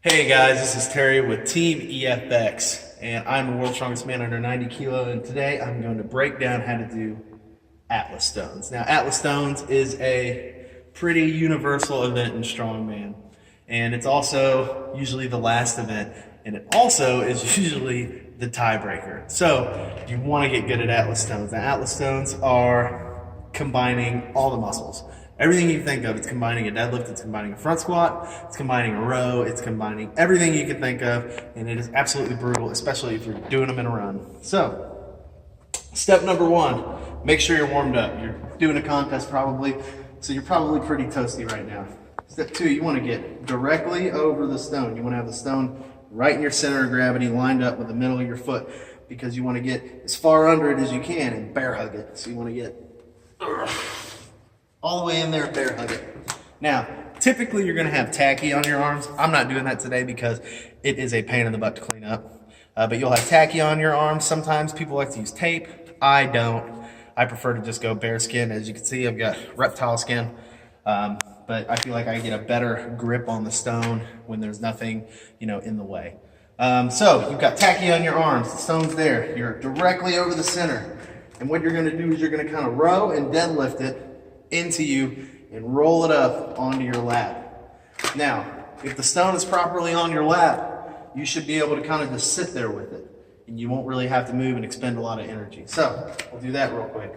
Hey guys, this is Terry with Team EFX, and I'm the world's strongest man under 90 kilo, and today I'm going to break down how to do Atlas stones. Now, Atlas stones is a pretty universal event in strongman, and it's also usually the last event, and it also is usually the tiebreaker. So you want to get good at Atlas stones. Now, Atlas stones are combining all the muscles. Everything you think of, it's combining a deadlift, it's combining a front squat, it's combining a row, it's combining everything you can think of, and it is absolutely brutal, especially if you're doing them in a run. So, step number one, make sure you're warmed up. You're doing a contest probably, so you're probably pretty toasty right now. Step two, you want to get directly over the stone. You want to have the stone right in your center of gravity, lined up with the middle of your foot, because you want to get as far under it as you can and bear hug it. So you want to get all the way in there, bear hug it. Now, typically you're gonna have tacky on your arms. I'm not doing that today because it is a pain in the butt to clean up. But you'll have tacky on your arms. Sometimes people like to use tape. I don't. I prefer to just go bare skin. As you can see, I've got reptile skin. But I feel like I get a better grip on the stone when there's nothing, in the way. So you've got tacky on your arms. The stone's there. You're directly over the center. And what you're gonna do is you're gonna kind of row and deadlift it into you and roll it up onto your lap. Now, if the stone is properly on your lap, you should be able to kind of just sit there with it, and you won't really have to move and expend a lot of energy. So, we'll do that real quick.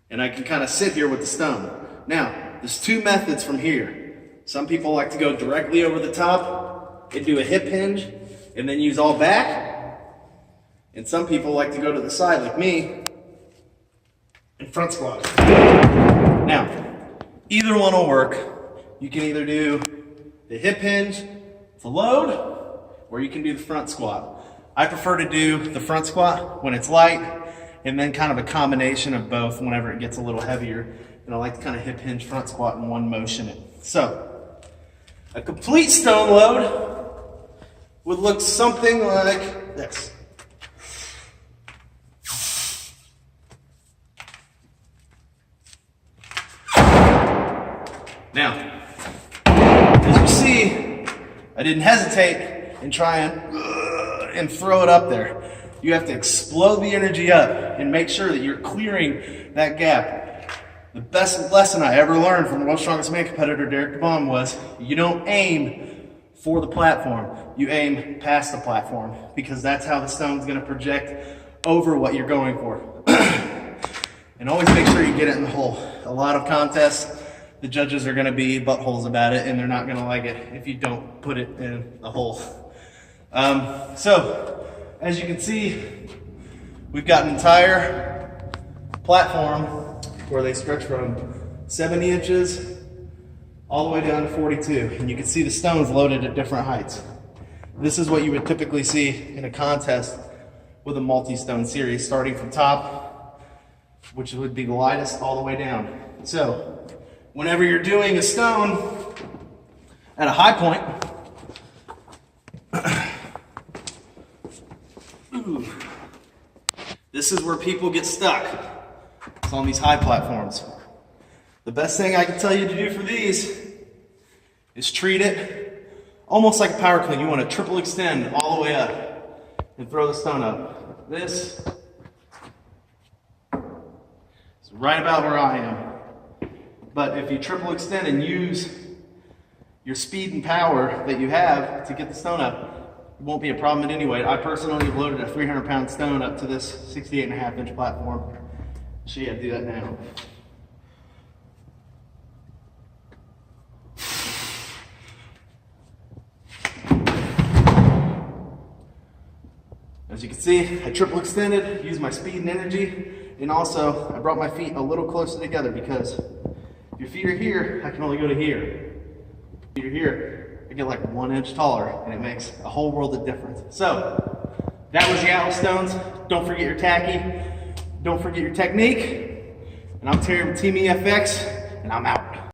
And I can kind of sit here with the stone. Now, there's two methods from here. Some people like to go directly over the top and do a hip hinge and then use all back. And some people like to go to the side, like me, and front squat. Now, either one will work. You can either do the hip hinge to load, or you can do the front squat. I prefer to do the front squat when it's light, and then kind of a combination of both whenever it gets a little heavier. And I like to kind of hip hinge front squat in one motion. So, a complete stone load would look something like this. Now, as you see, I didn't hesitate and try and throw it up there. You have to explode the energy up and make sure that you're clearing that gap. The best lesson I ever learned from the world's strongest man competitor, Derek DeBom, was you don't aim for the platform. You aim past the platform, because that's how the stone's going to project over what you're going for. And always make sure you get it in the hole. A lot of contests, the judges are going to be buttholes about it, and they're not going to like it if you don't put it in the hole. So, as you can see, we've got an entire platform where they stretch from 70 inches all the way down to 42, and you can see the stones loaded at different heights. This is what you would typically see in a contest with a multi-stone series, starting from top, which would be the lightest, all the way down. So, whenever you're doing a stone at a high point, this is where people get stuck. It's on these high platforms. The best thing I can tell you to do for these is treat it almost like a power clean. You want to triple extend all the way up and throw the stone up. This is right about where I am. But if you triple extend and use your speed and power that you have to get the stone up, it won't be a problem in any way. I personally have loaded a 300-pound stone up to this 68.5-inch platform. I'll show you how to do that now. As you can see, I triple extended, used my speed and energy, and also I brought my feet a little closer together, because if your feet are here, I can only go to here. If you're here, I get like 1 inch taller, and it makes a whole world of difference. So, that was the Atlas stones. Don't forget your tacky. Don't forget your technique. And I'm Terry with Team EFX, and I'm out.